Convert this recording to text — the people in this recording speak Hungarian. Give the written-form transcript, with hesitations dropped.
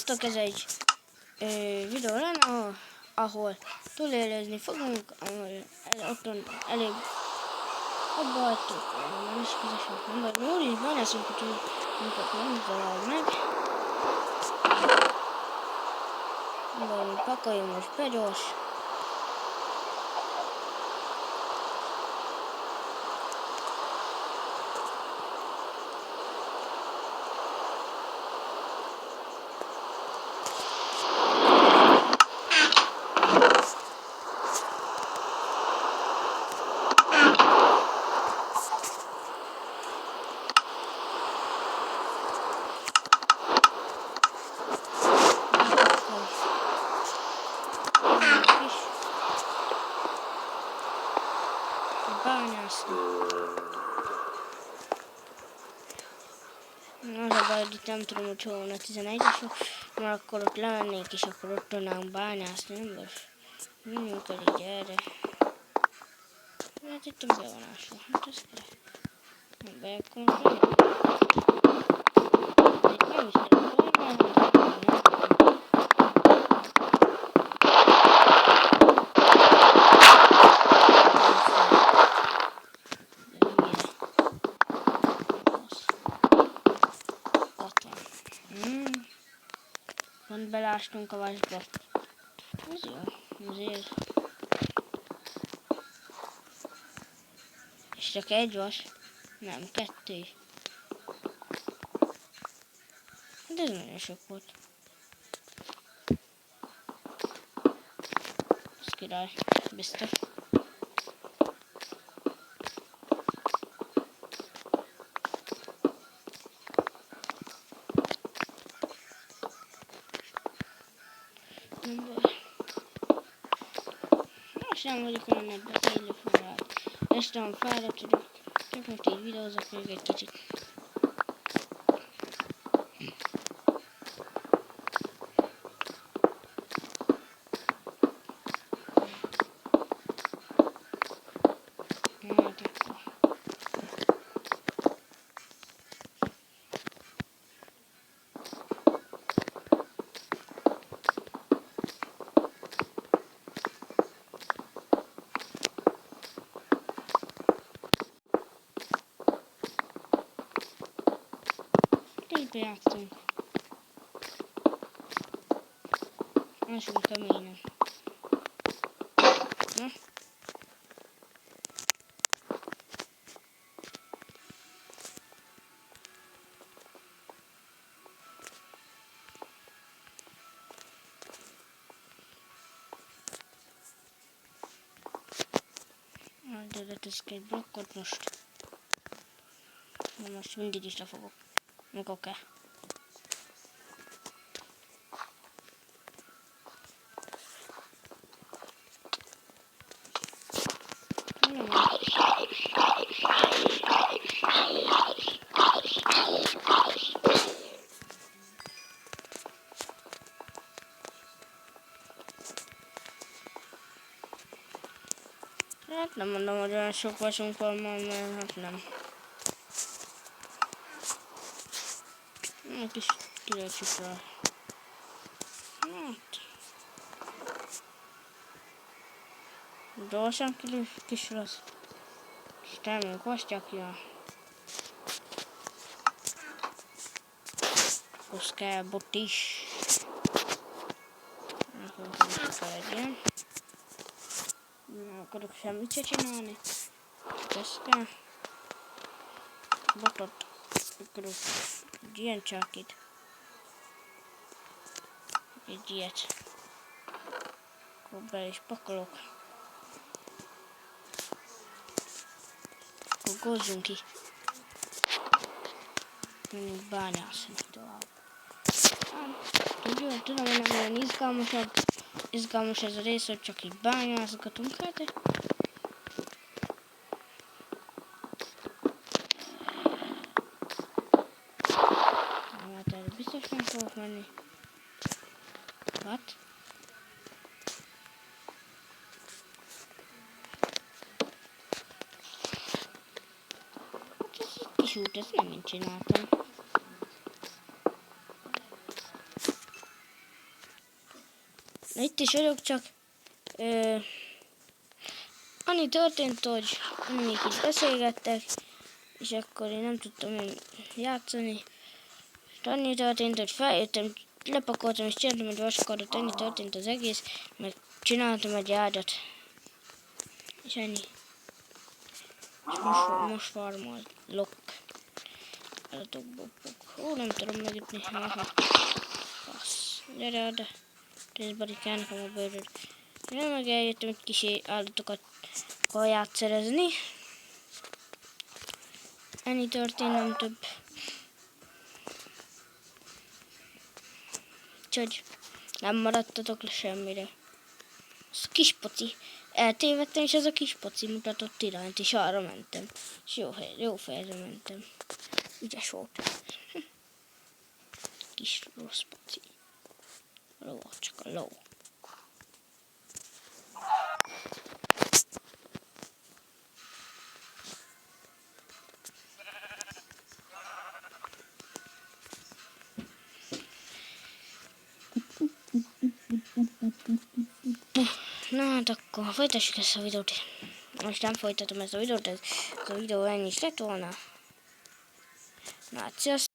Sziasztok, ez egy videó lenne, ahol túlélezni fogunk, otthon elég abba hagytuk, nem is közösen nem vagy, úgyis bányászunk, úgyhogy minket nem zavar meg. Valami pakoljon most begyors. Bányászni. Az a baj, hogy itt nem tudom, hogy hol van a 11-es, mert akkor ott lemennék, és akkor ott tudnánk bányászni, nem most. Menjünk el így erre. Hát itt a bevonásra, hát ez kell. Nem bekontrolni. Itt nem is pont belástunk a vasba. Ez jó, azért. És csak egy vas? Nem, kettő. De ez nagyon sok volt. Ez király, biztos. Most nem vagyok olyan nagy beszélő forrát. Este van fáradt tudok. Csak most így videózok még egy kicsit. Tényleg játszunk. Másunk keményen. Na? De leteszek egy blokkot most. Most mindig is lefogok. Oké. Hát nem mondom, hogy olyan sok vasunk van már, mert hát nem. Egy kis kilőcsük rá. Hát. Gyorsan kilőcsük is rossz. És termők vastjakja. Ahhoz kell bot is. Akkor is legyen. Nem akarok semmit se csinálni. Ezt kell. Botot akarok. Egy ilyen csákit. Egy ilyet. Akkor be is pakolok. Akkor gózzunk ki. Menjünk bányászni tovább. Tudom, hogy nem olyan izgalmas ez a rész, hogy csak így bányászgatunk, hát erre biztos nem fogok menni. What? Ez egy kis út, ezt nem én csináltam. Na itt is vagyok, csak annyi történt, hogy még itt beszélgettek, és akkor én nem tudtam játszani. És annyi történt, hogy feljöttem, lepakoltam és csináltam egy vaskardot, ennyi történt az egész, meg csináltam egy ágyat. És ennyi. És most farmolok. Ó, nem tudom megütni. Fasz. Gyere oda. Részbari kell nekem a bőröd. Én meg eljöttem egy kis állatokat kaját szerezni. Ennyi történt, nem több. Úgyhogy nem maradtatok le semmire. Az a kis poci. Eltévedtem, és az a kis poci mutatott irányt, és arra mentem. És jó fejre mentem. Ügyes volt. Kis rossz poci. A ló, csak a ló. Na hát akkor folytassuk ezt a videót. Most nem folytatom ezt a videót, ez a videó ennyi is lett volna. Na hát sziasztok!